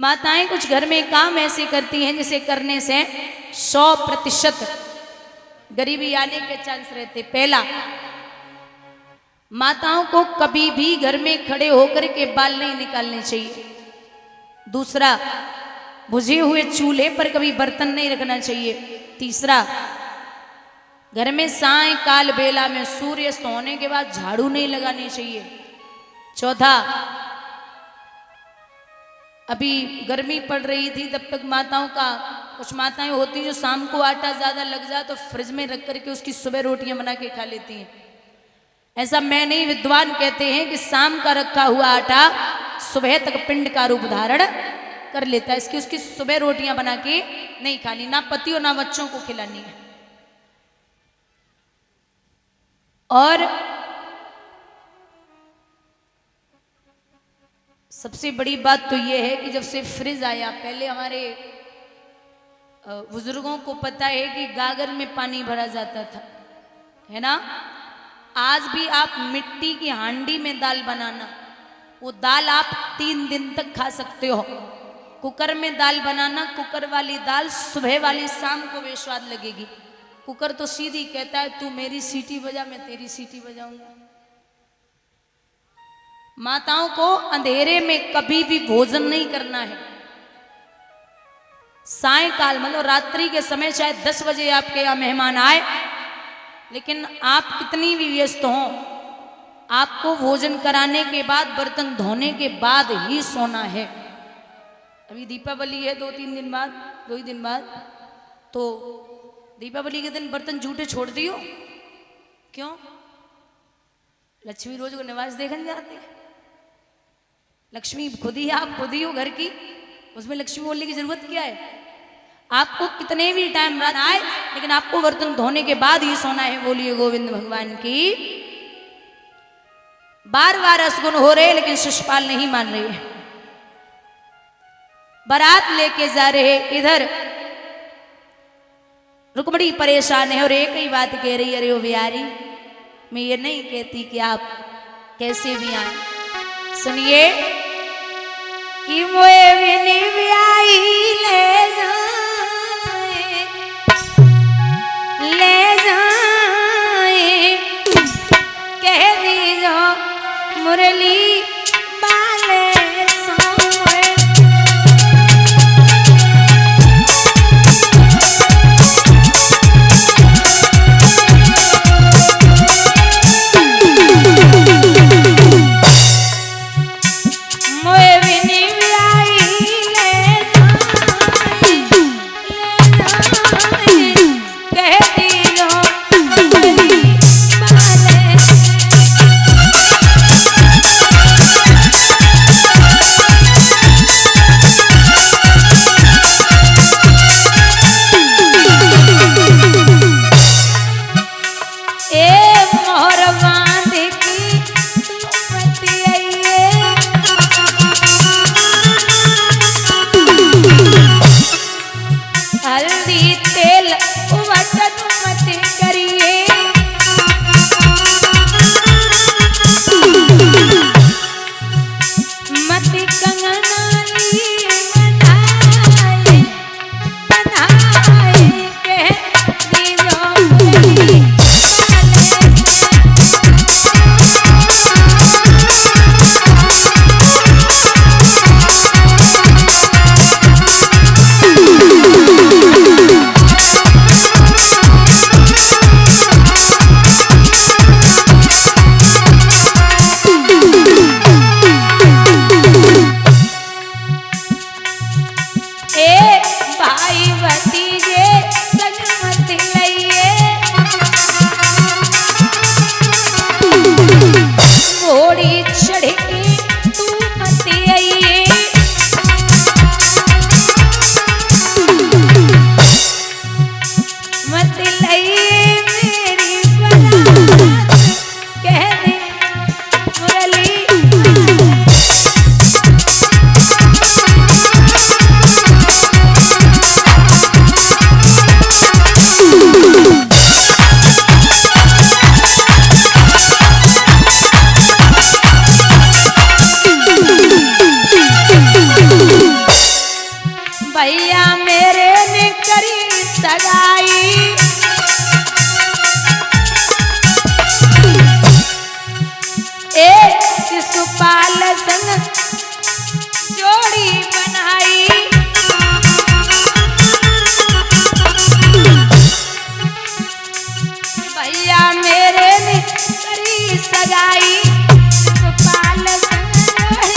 माताएं कुछ घर में काम ऐसे करती हैं जिसे करने से 100% गरीबी आने के चांस रहते। पहला, माताओं को कभी भी घर में खड़े होकर के बाल नहीं निकालने चाहिए। दूसरा, बुझे हुए चूल्हे पर कभी बर्तन नहीं रखना चाहिए। तीसरा, घर में सायंकाल बेला में सूर्यास्त होने के बाद झाड़ू नहीं लगानी चाहिए। चौथा, अभी गर्मी पड़ रही थी तब तक माताओं का, कुछ माताएं होती जो शाम को आटा ज़्यादा लग जाए तो फ्रिज में रख करके उसकी सुबह रोटियां बना के खा लेती हैं। ऐसा मैं नहीं, विद्वान कहते हैं कि शाम का रखा हुआ आटा सुबह तक पिंड का रूप धारण कर लेता है। इसकी उसकी सुबह रोटियां बना के नहीं खानी, ना पति और ना बच्चों को खिलानी है। और सबसे बड़ी बात तो यह है कि जब से फ्रिज आया, पहले हमारे बुजुर्गों को पता है कि गागर में पानी भरा जाता था, है ना। आज भी आप मिट्टी की हांडी में दाल बनाना, वो दाल आप 3 दिन तक खा सकते हो। कुकर में दाल बनाना, कुकर वाली दाल सुबह वाली शाम को बेस्वाद लगेगी। कुकर तो सीधी कहता है तू मेरी सीटी बजा, मैं तेरी सीटी बजाऊंगा। माताओं को अंधेरे में कभी भी भोजन नहीं करना है। सायंकाल मतलब रात्रि के समय चाहे 10 बजे आपके यहाँ मेहमान आए, लेकिन आप कितनी भी व्यस्त हों, आपको भोजन कराने के बाद, बर्तन धोने के बाद ही सोना है। अभी दीपावली है 2-3 दिन बाद, 2 ही दिन बाद, तो दीपावली के दिन बर्तन जूठे छोड़ दियो। क्यों? लक्ष्मी रोज को निवास देखने जाते हैं। लक्ष्मी खुद ही, आप खुद ही हो घर की, उसमें लक्ष्मी बोलने की जरूरत क्या है। आपको कितने भी टाइम रात आए, लेकिन आपको बर्तन धोने के बाद ही सोना है। बोलिए गोविंद भगवान की। बार बार असगुन हो रहे लेकिन शिषपाल नहीं मान रही है। बारात लेके जा रहे, इधर रुक्मणी परेशान है और एक ही बात कह रही है, अरे ओ बिहारी, मैं ये नहीं कहती कि आप कैसे भी आए, सुनिए कि मोए विनी ब्याई ले जाए, कह दीजो मुरली बाले सोए। सगाई। एक शिशुपाल संग जोड़ी बनाई। भैया मेरे ने करी सगाई, शिशुपाल संग जोड़ी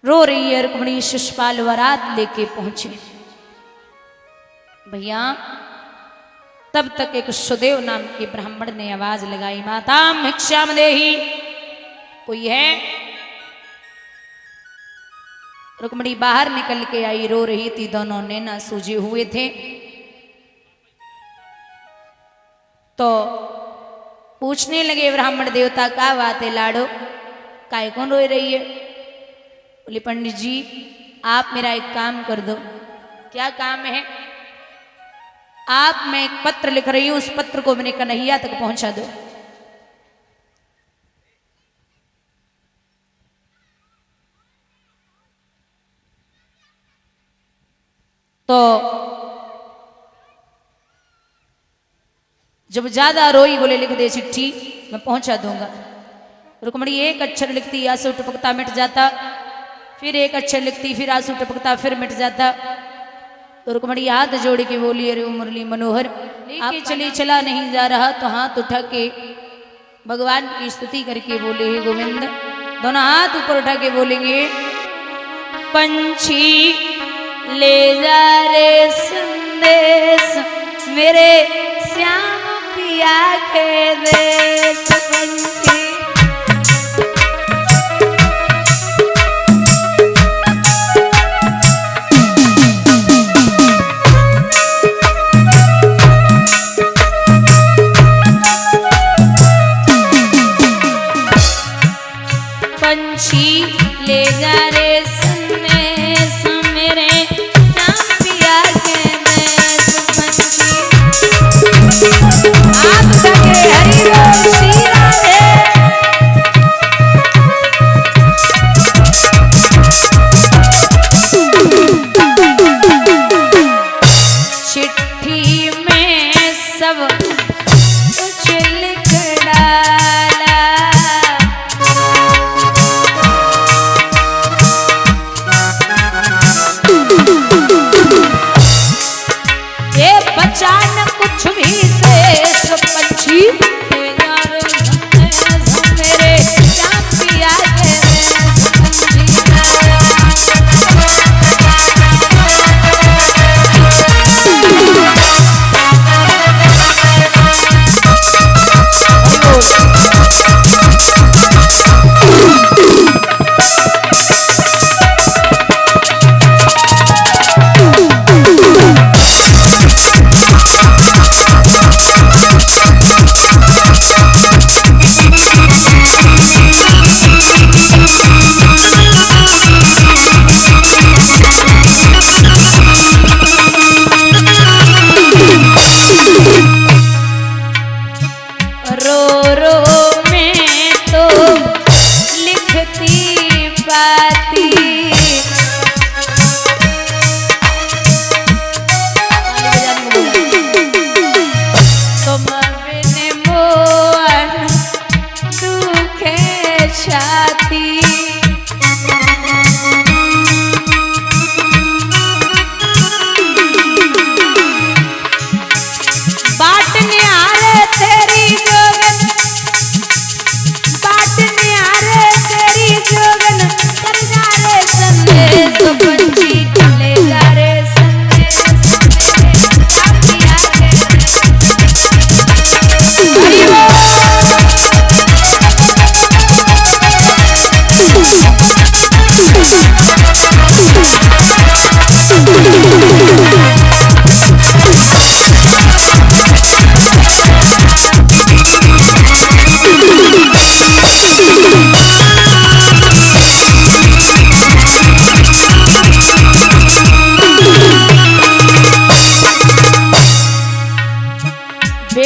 रो रही है रुक्मिणी। शिशुपाल वरात लेके पहुंचे। भैया तब तक एक सुदेव नाम के ब्राह्मण ने आवाज लगाई, माता भिक्षाम देहि, कोई है? रुक्मिणी बाहर निकल के आई, रो रही थी, दोनों नैना सूजे हुए थे। तो पूछने लगे ब्राह्मण देवता, क्या बात है लाडो, काय कौन रो रही है? बोले पंडित जी आप मेरा एक काम कर दो। क्या काम है? आप, मैं एक पत्र लिख रही हूं, उस पत्र को मेरे कन्हैया तक पहुंचा दो। तो जब ज्यादा रोई बोले लिख दे चिट्ठी, मैं पहुंचा दूंगा। रुक्मिणी एक अक्षर लिखती, आंसू टपकता मिट जाता, फिर एक अक्षर लिखती, फिर आंसू टपकता, फिर मिट जाता। तो रुक्मिणी हाथ जोड़ के बोली, अरे मुरली मनोहर, लेके चली चला नहीं जा रहा, तो हाथ उठा के भगवान की स्तुति करके बोले, हे गोविंद। दोनों हाथ ऊपर उठा के बोलेंगे, पंछी ले जा रे संदेश मेरे श्याम पिया के देश। पंछी ले जा रे संदेश मेरे श्याम पिया के देश। पंछी आप जाके हरि बोल श्री राधे। चिट्ठी में सब कुछ लिख डाला, बचान कुछ भी शेष। पंछी मेरे श्याम पिया के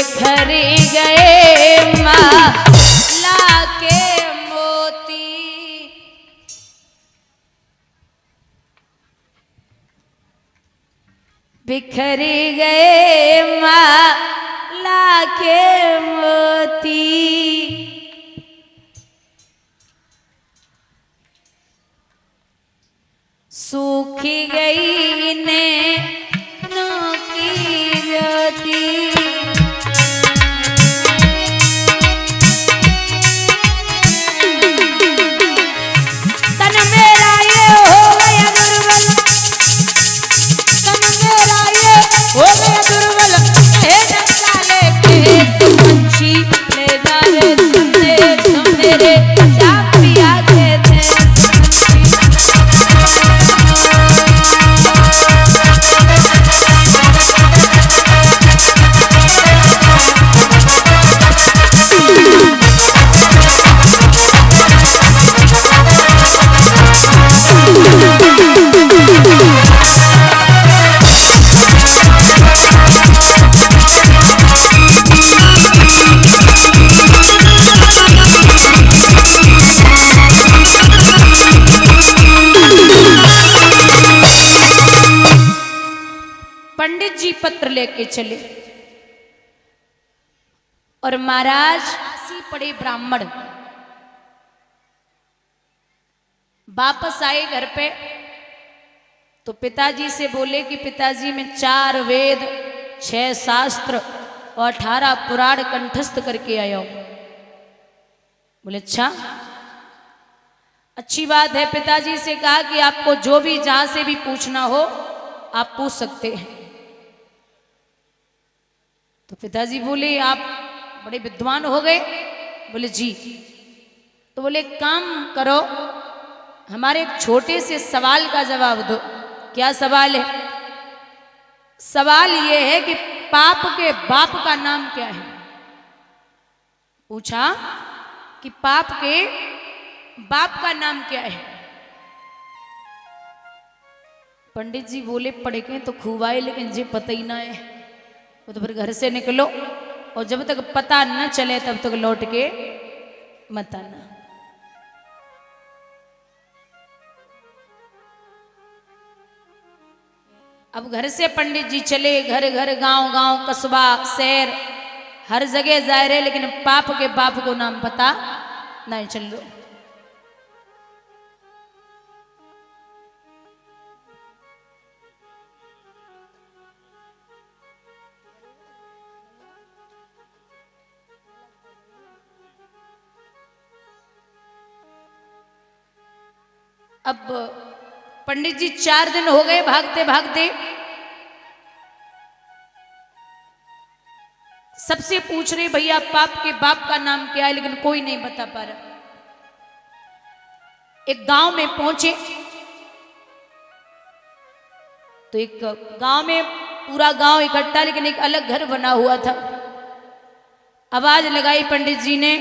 बिखरी गए माला के मोती। बिखरी गए माला के मोती। सूखी गई नैनों की ज्योति। तन मेरा ये हो गया दुर्बल, तन मेरा ये हो गया दुर्बल। हे नक्शा लेके पंछी ले जा रे संदेश मेरे, चाप पिया के दे पंडित जी पत्र लेके चले और महाराज सी पड़े ब्राह्मण वापस आए घर पे तो पिताजी से बोले कि पिताजी मैं 4 वेद 6 शास्त्र और 18 पुराण कंठस्थ करके आया हूं। बोले अच्छा, अच्छी बात है। पिताजी से कहा कि आपको जो भी जहां से भी पूछना हो आप पूछ सकते हैं। तो पिताजी बोले आप बड़े विद्वान हो गए। बोले जी। तो बोले काम करो, हमारे एक छोटे से सवाल का जवाब दो। क्या सवाल है? सवाल यह है कि पाप के बाप का नाम क्या है। पूछा कि पाप के बाप का नाम क्या है। पंडित जी बोले पढ़ के तो खूब आए लेकिन जी पता ही ना है। वो तो फिर घर से निकलो और जब तक पता न चले तब तक लौट के मत आना। अब घर से पंडित जी चले, घर घर गांव गांव कस्बा शहर हर जगह जा रहे, लेकिन पाप के बाप को नाम पता नहीं चल लो। अब पंडित जी 4 दिन हो गए भागते भागते, सबसे पूछ रहे भैया पाप के बाप का नाम क्या है, लेकिन कोई नहीं बता पा रहा। एक गांव में पहुंचे तो एक गांव में पूरा गांव इकट्ठा, लेकिन एक अलग घर बना हुआ था। आवाज लगाई पंडित जी ने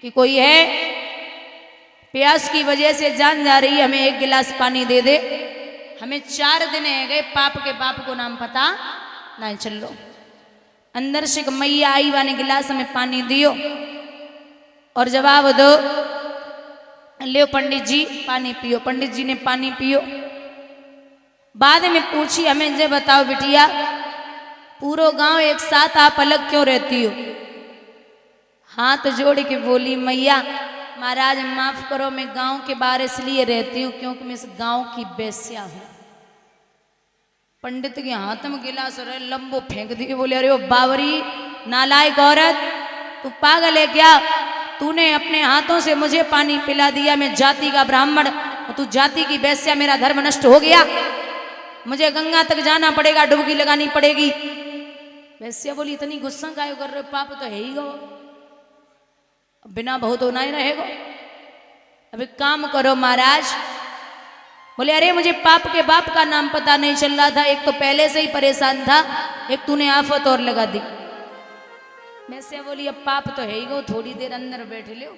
कि कोई है, प्यास की वजह से जान जा रही है, हमें 1 गिलास पानी दे दे। हमें 4 दिन है गए, पाप के बाप को नाम पता नहीं चल लो। अंदर से मैया आई वाने गिलास हमें पानी दियो और जवाब दो। ले पंडित जी पानी पियो। पंडित जी ने पानी पियो। बाद में पूछी हमें जे बताओ बिटिया, पूरा गांव एक साथ आप अलग क्यों रहती हो? हाथ जोड़ के बोली मैया महाराज माफ करो, मैं गांव के बाहर इसलिए रहती हूँ क्योंकि मैं इस गांव की बेस्या हूँ। पंडित के हाथ में गिलास और लंबो फेंक दिए। बोले अरे वो बावरी नालायक औरत, तू पागल है क्या? तूने अपने हाथों से मुझे पानी पिला दिया, मैं जाति का ब्राह्मण, तू जाति की बेस्या, मेरा धर्म नष्ट हो गया, मुझे गंगा तक जाना पड़ेगा, डुबकी लगानी पड़ेगी। बेस्या बोली इतनी गुस्सा काहे कर रहे, पाप तो है ही गो, बिना बहू तो ना ही रहेगा। अब एक काम करो महाराज। बोले अरे मुझे पाप के बाप का नाम पता नहीं चल रहा था, एक तो पहले से ही परेशान था, एक तूने आफत और लगा दी। मैं से बोली अब पाप तो है ही गो, थोड़ी देर अंदर बैठ लो,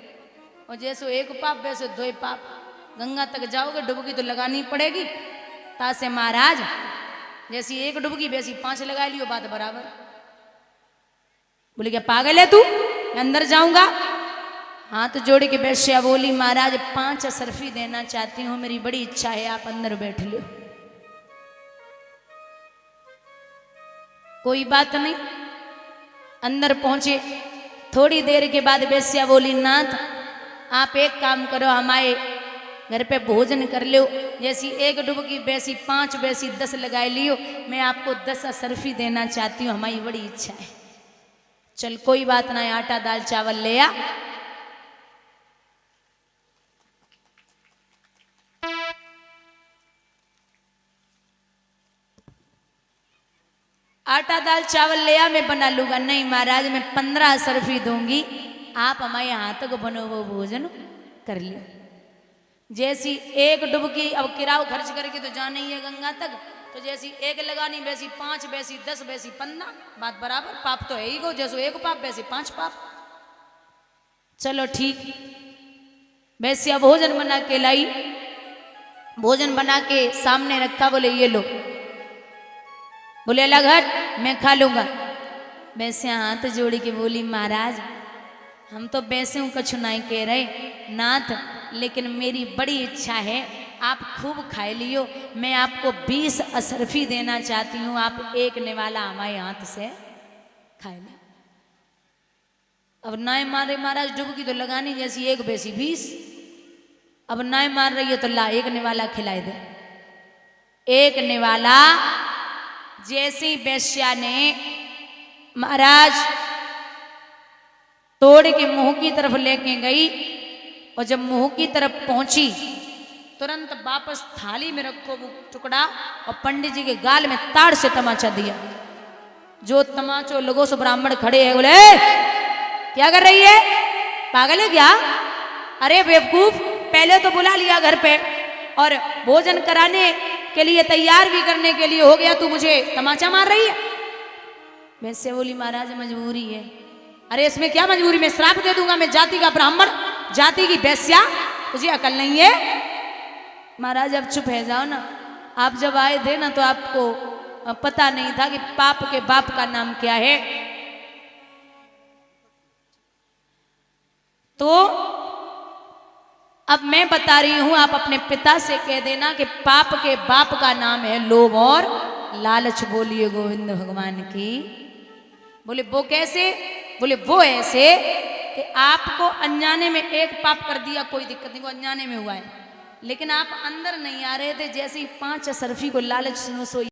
और जैसे एक पाप वैसे 2 पाप, गंगा तक जाओगे डुबकी तो लगानी पड़ेगी। तासे महाराज जैसी 1 डुबकी वैसी 5 लगा लियो, बात बराबर। बोले क्या पागल है तू, मैं अंदर जाऊंगा? हाथ जोड़ के बेश्या बोली महाराज 5 असरफी देना चाहती हूँ, मेरी बड़ी इच्छा है, आप अंदर बैठ लो। कोई बात नहीं, अंदर पहुंचे। थोड़ी देर के बाद बेश्या बोली नाथ आप एक काम करो, हमारे घर पे भोजन कर लो, जैसी 1 डुबकी वैसी 5 वैसी 10 लगाए लियो, मैं आपको 10 असरफी देना चाहती हूँ, हमारी बड़ी इच्छा है। चल कोई बात ना, आटा दाल चावल ले आ। आटा दाल चावल ले आ, मैं बना लूंगा। नहीं महाराज मैं 15 असरफी दूंगी, आप हमारे हाथ को बनो वो भोजन कर लियो। जैसी 1 डुबकी, अब किराया खर्च करके तो जाना ही है गंगा तक, तो जैसी 1 लगानी वैसी 5 वैसी 10 वैसी 15, बात बराबर। पाप तो है ही गो, जैसे 1 पाप वैसे 5 पाप। चलो ठीक, वैसे भोजन बना के लाई, भोजन बना के सामने रखा, बोले ये लो। बोले अलग हट, मैं खा लूंगा। वैसे हाथ जोड़ी के बोली महाराज हम तो वैसे हूँ कछु नहीं कह रहे नाथ, लेकिन मेरी बड़ी इच्छा है, आप खूब खाए लियो, मैं आपको 20 असरफी देना चाहती हूँ, आप एक निवाला हमारे हाथ से खाए ले। अब नाय मारे महाराज डुबकी तो लगानी, जैसी 1 वैसी 20। अब नाय मार रही है तो ला 1 निवाला खिलाए दे। 1 निवाला जैसी बेश्या ने महाराज तोड़ के मुंह की तरफ लेके गई, और जब मुंह की तरफ पहुंची तुरंत वापस थाली में रखो वो टुकड़ा, और पंडित जी के गाल में ताड़ से तमाचा दिया। जो तमाचो लोगों से ब्राह्मण खड़े हैं, बोले क्या कर रही है, पागल है क्या? अरे बेवकूफ, पहले तो बुला लिया घर पे और भोजन कराने के लिए तैयार भी करने के लिए हो गया, तू मुझे तमाचा मार रही है? वैसे बोली महाराज मजबूरी है। अरे इसमें क्या मजबूरी, मैं श्राप दे दूंगा, मैं जाति का ब्राह्मण, जाति की बेश्या, तुझे अकल नहीं है? महाराज अब चुप है जाओ ना, आप जब आए थे ना तो आपको पता नहीं था कि पाप के बाप का नाम क्या है। तो अब मैं बता रही हूं, आप अपने पिता से कह देना कि पाप के बाप का नाम है लोभ और लालच। बोलिए गोविंद भगवान की। बोले वो कैसे? बोले वो ऐसे कि आपको अनजाने में 1 पाप कर दिया, कोई दिक्कत नहीं, वो अनजाने में हुआ है, लेकिन आप अंदर नहीं आ रहे थे, जैसे ही 5 असरफी को लालच सुनो सो